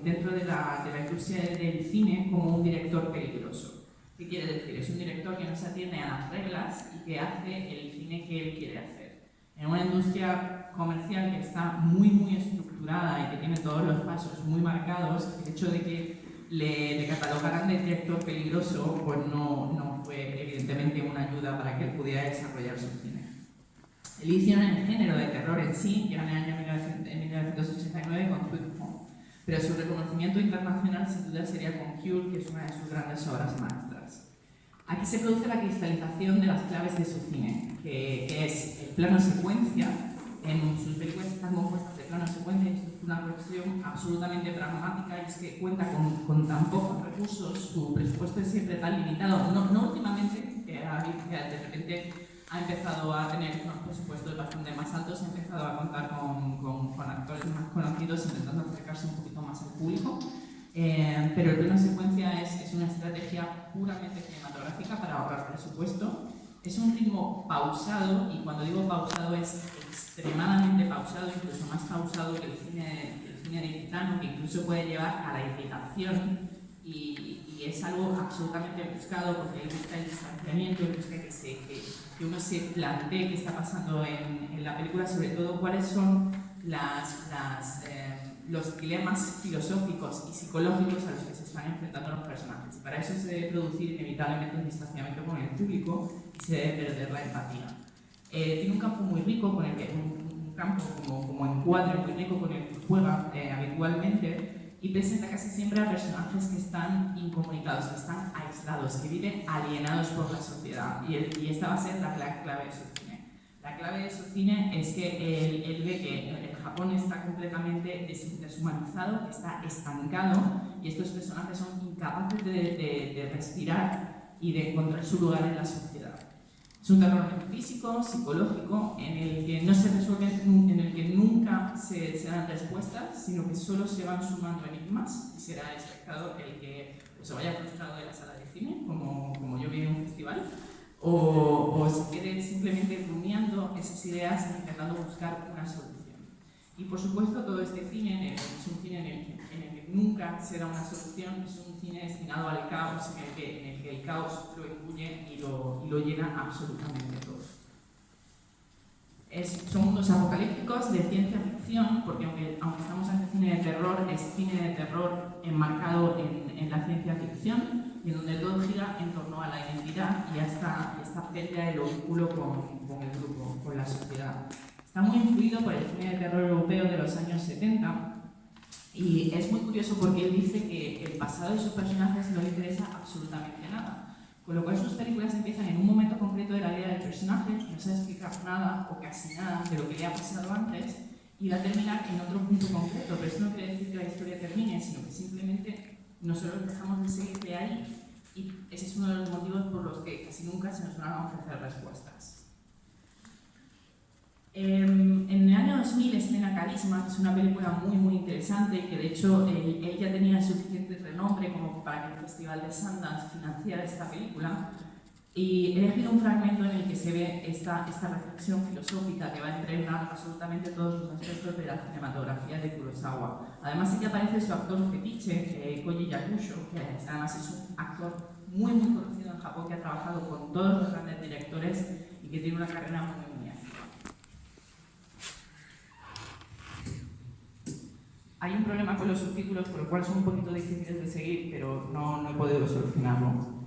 dentro de la industria del cine como un director peligroso. ¿Qué quiere decir? Es un director que no se atiene a las reglas y que hace el cine que él quiere hacer. En una industria comercial que está muy estructurada y que tiene todos los pasos muy marcados, el hecho de que le catalogaran de director peligroso, pues no fue evidentemente una ayuda para que él pudiera desarrollar su cine. Él inició en el género de terror en sí, ya en el año 1989 con Sweet Home, pero su reconocimiento internacional sin duda sería con Cure, que es una de sus grandes obras maestras. Aquí se produce la cristalización de las claves de su cine, que es el plano secuencia. En sus películas están compuestas de plano secuencia y esto es una cuestión absolutamente pragmática, y es que cuenta con tan pocos recursos, su presupuesto es siempre tan limitado, no últimamente, que de repente ha empezado a tener unos presupuestos bastante más altos, ha empezado a contar con actores más conocidos, intentando acercarse un poquito más al público. Pero el plano secuencia es una estrategia puramente cinematográfica para ahorrar presupuesto. Es un ritmo pausado, y cuando digo pausado es extremadamente pausado, incluso más pausado que el cine de gitano, que incluso puede llevar a la irritación, y es algo absolutamente buscado porque le gusta el distanciamiento, le gusta que uno se plantee qué está pasando en la película, sobre todo cuáles son los dilemas filosóficos y psicológicos a los que se están enfrentando los personajes. Para eso se debe producir inevitablemente un distanciamiento con el público y se debe perder la empatía. Tiene un campo muy rico, con el que, un campo como encuadre muy rico con el que juega habitualmente, y presenta casi siempre a personajes que están incomunicados, que están aislados, que viven alienados por la sociedad. Y esta va a ser la clave de su cine. La clave de su cine es que él ve que el Japón está completamente deshumanizado, está estancado, y estos personajes son incapaces de respirar y de encontrar su lugar en la sociedad. Es un terror físico, psicológico, en el que no se resuelve, en el que nunca se dan respuestas, sino que solo se van sumando enigmas, y será el espectador el que se vaya frustrado de la sala de cine, como yo vi en un festival, o se quede simplemente rumiando esas ideas e intentando buscar una solución. Y por supuesto todo este cine es un cine en el que nunca se da una solución, es un cine destinado al caos, en el que el caos lo engulle y lo llena absolutamente todo. Son mundos apocalípticos de ciencia ficción, porque aunque estamos ante cine de terror, es cine de terror enmarcado en la ciencia ficción, y en donde todo gira en torno a la identidad y a esta pérdida del vínculo con el grupo, con la sociedad. Está muy influido por el cine de terror europeo de los años 70, y es muy curioso porque él dice que el pasado de sus personajes no le interesa absolutamente nada, con lo cual sus películas empiezan en un momento concreto de la vida del personaje, no se explica nada o casi nada de lo que le ha pasado antes, y va a terminar en otro punto concreto, pero eso no quiere decir que la historia termine, sino que simplemente nosotros dejamos de seguir de ahí, y ese es uno de los motivos por los que casi nunca se nos van a ofrecer respuestas. En el año 2000 estrena Carisma, que es una película muy interesante, y que de hecho él ya tenía suficiente renombre como para que el Festival de Sundance financiara esta película, y he elegido un fragmento en el que se ve esta reflexión filosófica que va a impregnar absolutamente todos los aspectos de la cinematografía de Kurosawa. Además aquí aparece su actor fetiche, Koji Yakusho, que además es un actor muy conocido en Japón, que ha trabajado con todos los grandes directores y que tiene una carrera muy activa. Hay un problema con los subtítulos, por lo cual son un poquito difíciles de seguir, pero no he podido solucionarlo.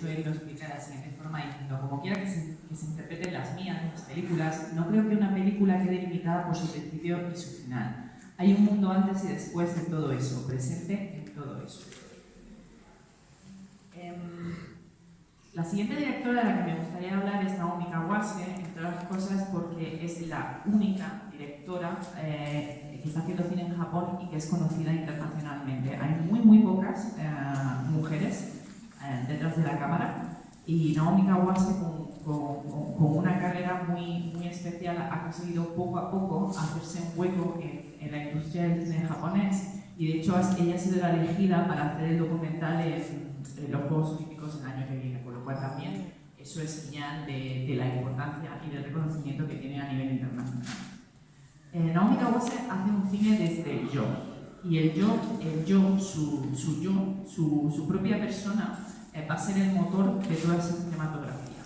Él lo explica de la siguiente forma, diciendo: como quiera que se interpreten las mías, las películas, no creo que una película quede limitada por su principio y su final. Hay un mundo antes y después de todo eso, presente en todo eso. La siguiente directora de la que me gustaría hablar es Naomi Kawase, entre otras cosas porque es la única directora que está haciendo cine en Japón y que es conocida internacionalmente. Hay muy pocas mujeres detrás de la cámara y Naomi Kawase con una carrera muy especial ha conseguido poco a poco hacerse un hueco en la industria del cine japonés y de hecho ella ha sido la elegida para hacer el documental en los Juegos Olímpicos el año que viene, por lo cual también eso es señal de la importancia y del reconocimiento que tiene a nivel internacional. Naomi Kawase hace un cine desde el yo, y el yo, su propia persona va a ser el motor de toda esa cinematografía.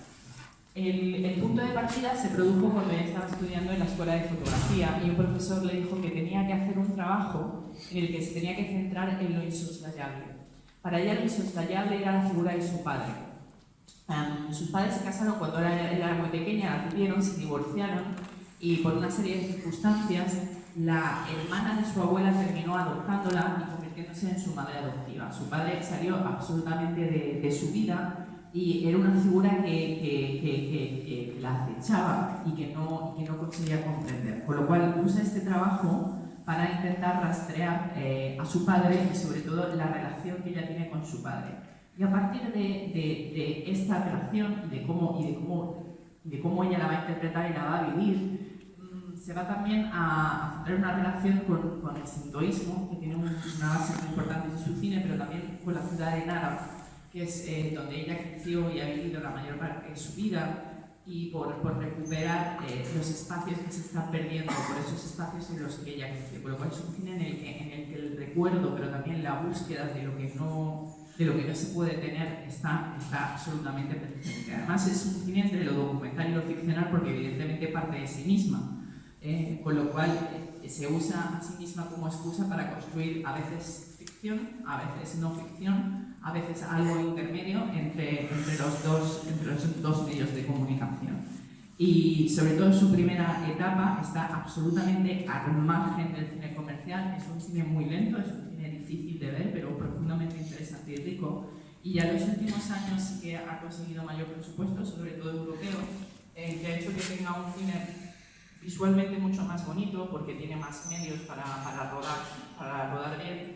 El punto de partida se produjo cuando ella estaba estudiando en la escuela de fotografía y un profesor le dijo que tenía que hacer un trabajo en el que se tenía que centrar en lo insoslayable. Para ella lo insoslayable era la figura de su padre. Sus padres se casaron cuando ella era muy pequeña, la tuvieron, se divorciaron y por una serie de circunstancias la hermana de su abuela terminó adoptándola y convirtiéndose en su madre adoptiva. Su padre salió absolutamente de su vida y era una figura que la acechaba y que no conseguía comprender. Con lo cual usa este trabajo para intentar rastrear a su padre y sobre todo la relación que ella tiene con su padre. Y a partir de esta relación y de cómo ella la va a interpretar y la va a vivir, se va también a centrar una relación con el sintoísmo, que tiene una base muy importante en su cine, pero también con la ciudad de Nara, que es donde ella creció y ha vivido la mayor parte de su vida, y por recuperar los espacios que se están perdiendo, por esos espacios en los que ella creció. Por lo cual es un cine en el que el recuerdo, pero también la búsqueda de lo que no se puede tener está absolutamente presente. Además es un cine entre lo documental y lo ficcional porque evidentemente parte de sí misma. Con lo cual se usa a sí misma como excusa para construir a veces ficción, a veces no ficción, a veces algo intermedio entre los dos medios de comunicación. Y sobre todo su primera etapa está absolutamente al margen del cine comercial. Es un cine muy lento, es un cine difícil de ver, pero profundamente interesante y rico. Y ya en los últimos años sí que ha conseguido mayor presupuesto, sobre todo europeo, que ha hecho que tenga un cine visualmente mucho más bonito porque tiene más medios para rodar bien,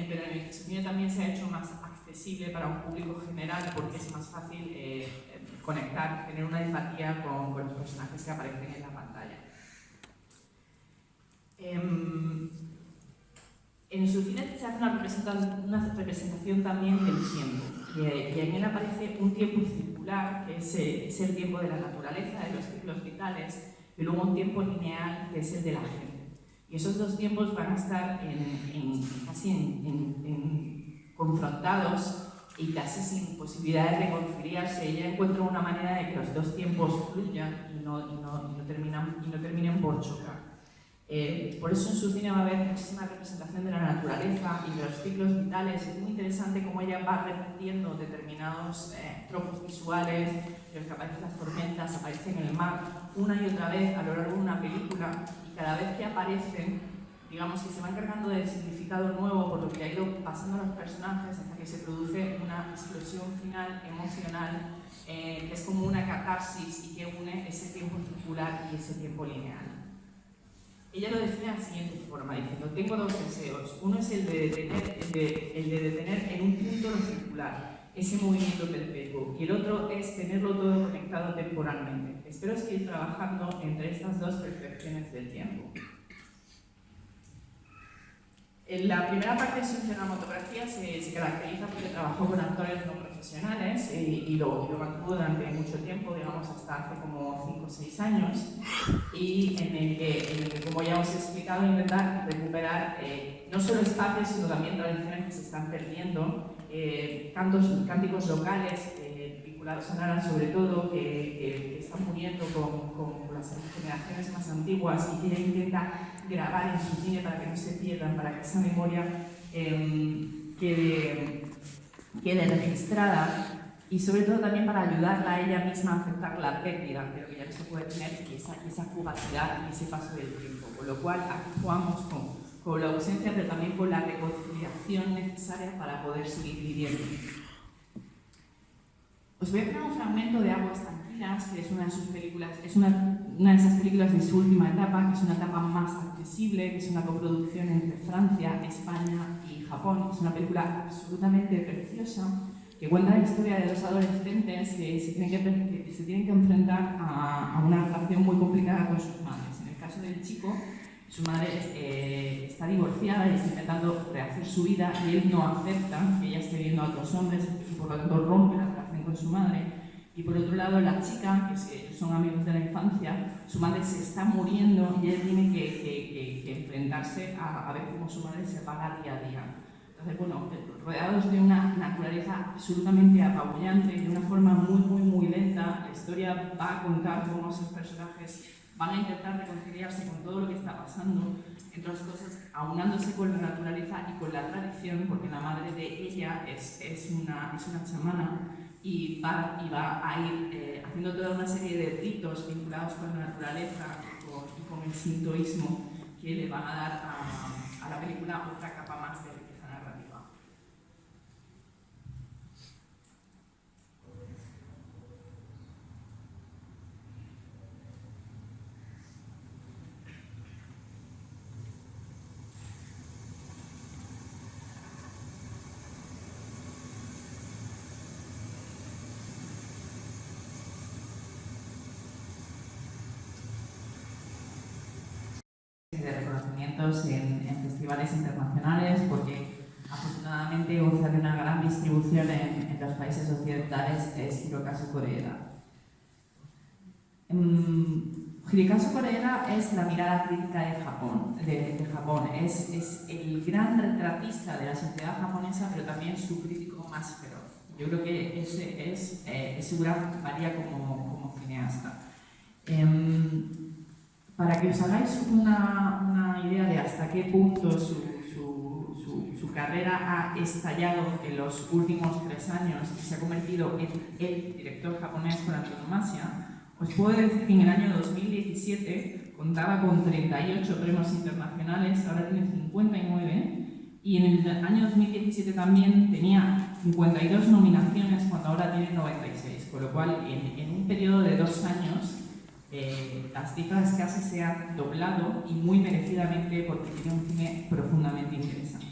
pero en el cine también se ha hecho más accesible para un público general porque es más fácil conectar, tener una empatía con los personajes que aparecen en la pantalla. En su cine se hace una representación también del tiempo y en él aparece un tiempo circular que es el tiempo de la naturaleza, de los ciclos vitales, y luego un tiempo lineal que es el de la gente. Y esos dos tiempos van a estar casi confrontados y casi sin posibilidad de reconciliarse. Ella encuentra una manera de que los dos tiempos fluyan y no terminen por chocar. Por eso en su cine va a haber muchísima representación de la naturaleza y de los ciclos vitales. Es muy interesante cómo ella va repitiendo determinados tropos visuales, en los que aparecen las tormentas, aparecen en el mar, una y otra vez a lo largo de una película, y cada vez que aparecen, digamos que se va encargando del significado nuevo por lo que ha ido pasando a los personajes hasta que se produce una explosión final emocional que es como una catarsis y que une ese tiempo circular y ese tiempo lineal. Ella lo define de la siguiente forma, diciendo: tengo dos deseos. Uno es el de detener en un punto lo circular, ese movimiento perpetuo, y el otro es tenerlo todo conectado temporalmente. Espero seguir trabajando entre estas dos percepciones del tiempo. En la primera parte de su cinematografía se caracteriza porque trabajó con actores no profesionales y lo mantuvo durante mucho tiempo, digamos hasta hace como 5 o 6 años, y en el que, como ya os he explicado, intentar recuperar no solo espacios, sino también tradiciones que se están perdiendo, cánticos locales vinculados a Nara, sobre todo, que están muriendo con las generaciones más antiguas y que ella intenta grabar en su cine para que no se pierdan, para que esa memoria quede registrada, y sobre todo también para ayudarla a ella misma a aceptar la pérdida de lo que ya no se puede tener, y esa fugacidad y ese paso del tiempo. Con lo cual aquí jugamos con la ausencia, pero también con la reconciliación necesaria para poder seguir viviendo. Os voy a poner un fragmento de Aguas Tranquilas, que es una de sus películas, es una de esas películas de su última etapa, que es una etapa más accesible, que es una coproducción entre Francia, España y Japón. Es una película absolutamente preciosa, que cuenta la historia de dos adolescentes que se tienen que enfrentar a una relación muy complicada con sus madres. En el caso del chico, su madre está divorciada y está intentando rehacer su vida y él no acepta que ella esté viendo a otros hombres y por lo tanto rompe la relación con su madre. Y por otro lado, la chica, que son amigos de la infancia, su madre se está muriendo y él tiene que enfrentarse a ver cómo su madre se apaga día a día. Entonces, bueno, rodeados de una naturaleza absolutamente apabullante, de una forma muy lenta, la historia va a contar cómo esos personajes van a intentar reconciliarse con todo lo que está pasando, entre otras cosas, aunándose con la naturaleza y con la tradición, porque la madre de ella es una chamana y va a ir haciendo toda una serie de ritos vinculados con la naturaleza y con el sintoísmo que le van a dar a la película otra capa más de riqueza narrativa. De reconocimientos en festivales internacionales, porque afortunadamente goza de una gran distribución en los países occidentales, es Hirokazu Koreeda. Hirokazu Koreeda es la mirada crítica de Japón, es el gran retratista de la sociedad japonesa, pero también su crítico más feroz. Yo creo que ese es su gran valía como cineasta. Para que os hagáis una idea de hasta qué punto su carrera ha estallado en los últimos 3 años y se ha convertido en el director japonés por antonomasia, os puedo decir que en el año 2017 contaba con 38 premios internacionales, ahora tiene 59, y en el año 2017 también tenía 52 nominaciones cuando ahora tiene 96, con lo cual en un periodo de 2 años las cifras casi se han doblado y muy merecidamente porque tiene un cine profundamente interesante.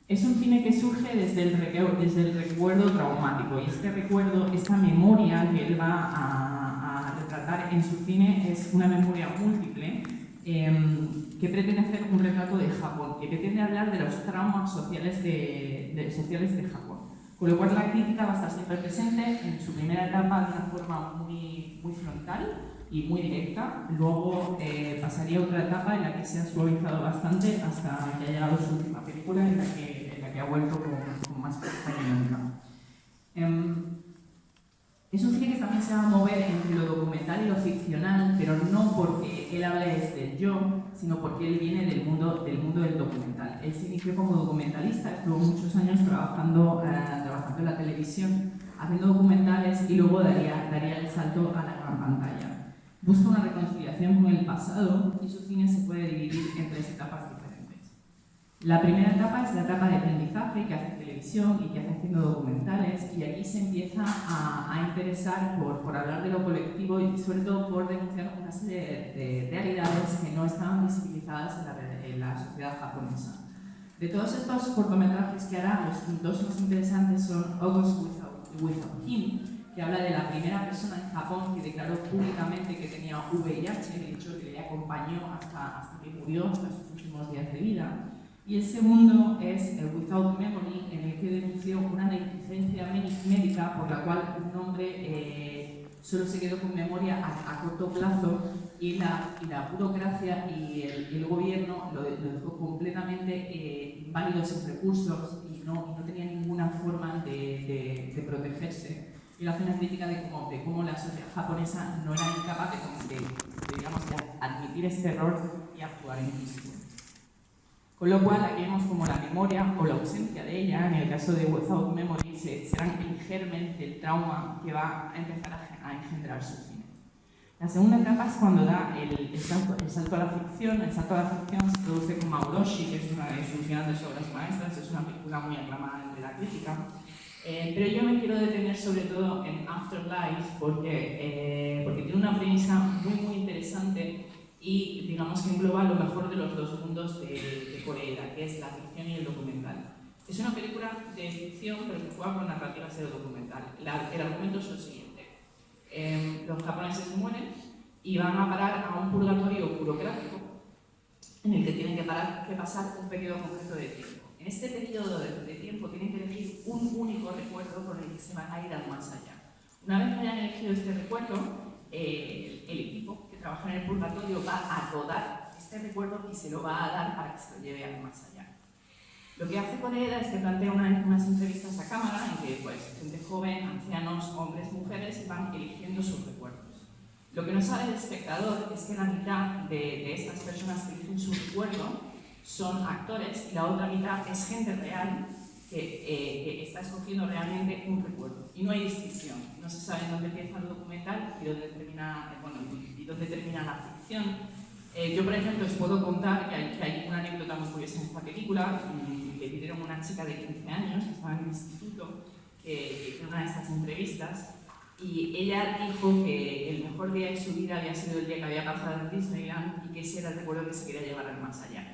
Es un cine que surge desde el recuerdo traumático y este recuerdo, esta memoria que él va a retratar en su cine es una memoria múltiple que pretende hacer un retrato de Japón, que pretende hablar de los traumas sociales de Japón. Con lo cual la crítica va a estar siempre presente en su primera etapa de una forma muy frontal y muy directa. Luego pasaría a otra etapa en la que se ha suavizado bastante hasta que ha llegado su última película en la que ha vuelto con más fuerza que nunca. Es un cine que también se va a mover entre lo documental y lo ficcional, pero no porque él hable desde el yo, sino porque él viene del mundo del documental. Él se inició como documentalista, estuvo muchos años trabajando en la televisión, haciendo documentales y luego daría el salto a la gran pantalla. Busca una reconciliación con el pasado y su cine se puede dividir en 3 etapas diferentes. La primera etapa es la etapa de aprendizaje que hace en televisión y que hace haciendo documentales, y aquí se empieza a interesar por hablar de lo colectivo y sobre todo por denunciar una serie de realidades que no estaban visibilizadas en la sociedad japonesa. De todos estos cortometrajes que hará, los 2 más interesantes son August Without Him, que habla de la primera persona en Japón que declaró públicamente que tenía VIH, de hecho que le acompañó hasta que murió, hasta sus últimos días de vida. Y el segundo es Without Memory, en el que denunció una negligencia médica por la cual un hombre solo se quedó con memoria a corto plazo y la burocracia y el gobierno lo dejó completamente inválido sin recursos y no tenía ninguna forma de protegerse. Y hace una crítica de cómo la sociedad japonesa no era incapaz de admitir este error y actuar en justicia. Con lo cual, aquí vemos como la memoria o la ausencia de ella, en el caso de Without Memory, serán el germen del trauma que va a empezar a engendrar su cine. La segunda etapa es cuando da el salto a la ficción. El salto a la ficción se produce con Maoroshi, que es una de sus grandes obras maestras, es una película muy aclamada entre la crítica. Pero yo me quiero detener sobre todo en Afterlife porque tiene una premisa muy interesante y digamos que engloba lo mejor de los dos mundos de Koreeda, que es la ficción y el documental. Es una película de ficción pero que juega con narrativas de lo documental. El argumento es lo siguiente. Los japoneses mueren y van a parar a un purgatorio burocrático en el que tienen que pasar un periodo concreto de tiempo. En este periodo de tiempo tienen que elegir un único recuerdo con el que se van a ir al más allá. Una vez que hayan elegido este recuerdo, el equipo que trabaja en el purgatorio va a rodar este recuerdo y se lo va a dar para que se lo lleve al más allá. Lo que hace Koreeda es que plantea unas entrevistas a cámara en que pues, gente joven, ancianos, hombres, mujeres van eligiendo sus recuerdos. Lo que no sabe el espectador es que la mitad de estas personas que eligen su recuerdo son actores y la otra mitad es gente real que está escogiendo realmente un recuerdo. Y no hay distinción, no se sabe dónde empieza el documental y dónde termina, dónde termina la ficción. Yo, por ejemplo, os puedo contar que hay una anécdota muy curiosa en esta película, que pidieron una chica de 15 años que estaba en el instituto, que en una de estas entrevistas, y ella dijo que el mejor día de su vida había sido el día que había pasado en Disneyland y que ese era el recuerdo que se quería llevar al más allá.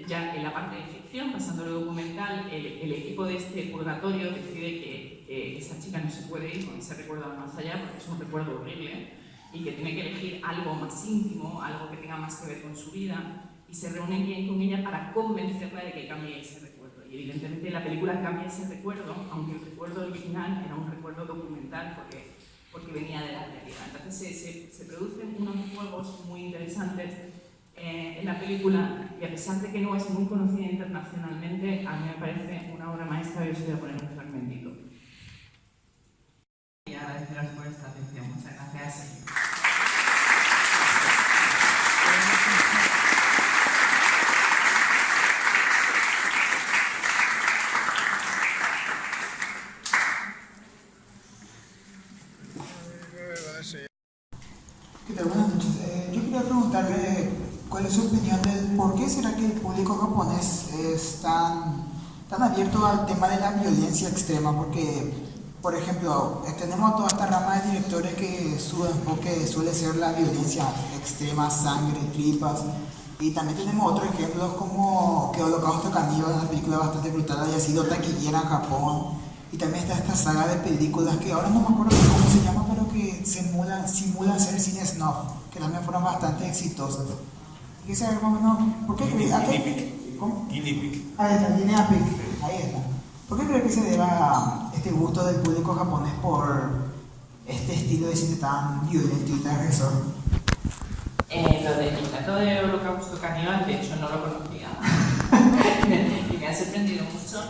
Ya en la parte de ficción, pasando a lo documental, el equipo de este purgatorio decide que esa chica no se puede ir con ese recuerdo al más allá porque es un recuerdo horrible y que tiene que elegir algo más íntimo, algo que tenga más que ver con su vida, y se reúnen bien con ella para convencerla de que cambie ese recuerdo. Y evidentemente la película cambia ese recuerdo, aunque el recuerdo original era un recuerdo documental porque venía de la realidad. Entonces se producen unos juegos muy interesantes en la película, y a pesar de que no es muy conocida internacionalmente, a mí me parece una obra maestra y os voy a poner un fragmentito. Y agradeceros por esta atención. Muchas gracias. ¿Qué tal? Buenas noches. Yo quería preguntarle cuál es su opinión de por qué será que el público japonés es tan abierto al tema de la violencia extrema, porque, por ejemplo, tenemos toda esta rama de directores que su enfoque suele ser la violencia extrema, sangre, tripas, y también tenemos otros ejemplos como que Holocausto Caníbal, una película bastante brutal, había sido taquillera en Japón. Y también está esta saga de películas que ahora no me acuerdo cómo se llama, pero que simulan ser cine snuff, que también fueron bastante exitosas. ¿Qué saber más o menos? ¿Por qué crees? ¿Cómo? Guinea Pig. Ahí está, Guinea Pig. Ahí está. ¿Por qué crees que se deba este gusto del público japonés por este estilo de cine tan violento y tan agresor? Lo del dato de Holocausto Caníbal, de hecho, no lo conocía. Y me ha sorprendido mucho.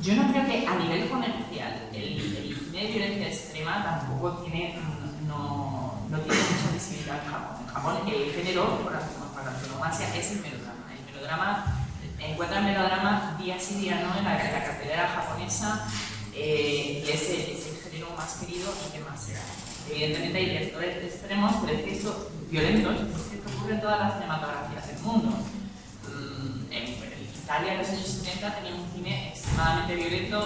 Yo no creo que a nivel comercial el cine de violencia extrema tampoco tiene, no tiene mucha visibilidad en Japón. En Japón el género, por antonomasia, es el melodrama. El melodrama, encuentra el melodrama día sí día no en la cartelera japonesa, y es el género más querido y que más se da. Evidentemente hay directores extremos, pero es que eso, violentos, es que ocurre en todas las cinematografías del mundo. Italia en los años 70 tenía un cine extremadamente violento,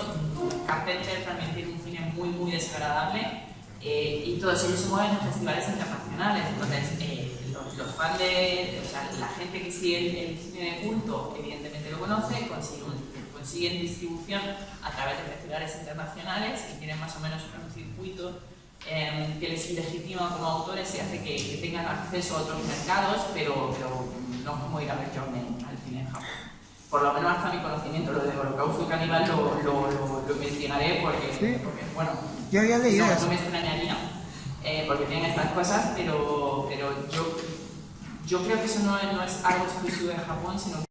Carpenter también tiene un cine muy desagradable, y todos ellos se mueven en festivales internacionales. Entonces los fans o sea, la gente que sigue el cine de culto evidentemente lo conoce, consiguen distribución a través de festivales internacionales y tienen más o menos un circuito que les legitima como autores y hace que tengan acceso a otros mercados, pero no como ir a ver John Wayne al cine en Japón. Por lo menos hasta mi conocimiento, lo de Holocausto Caníbal lo mencionaré porque bueno, yo había leído no me extrañaría, porque tienen estas cosas, pero yo creo que eso no es algo exclusivo de Japón, sino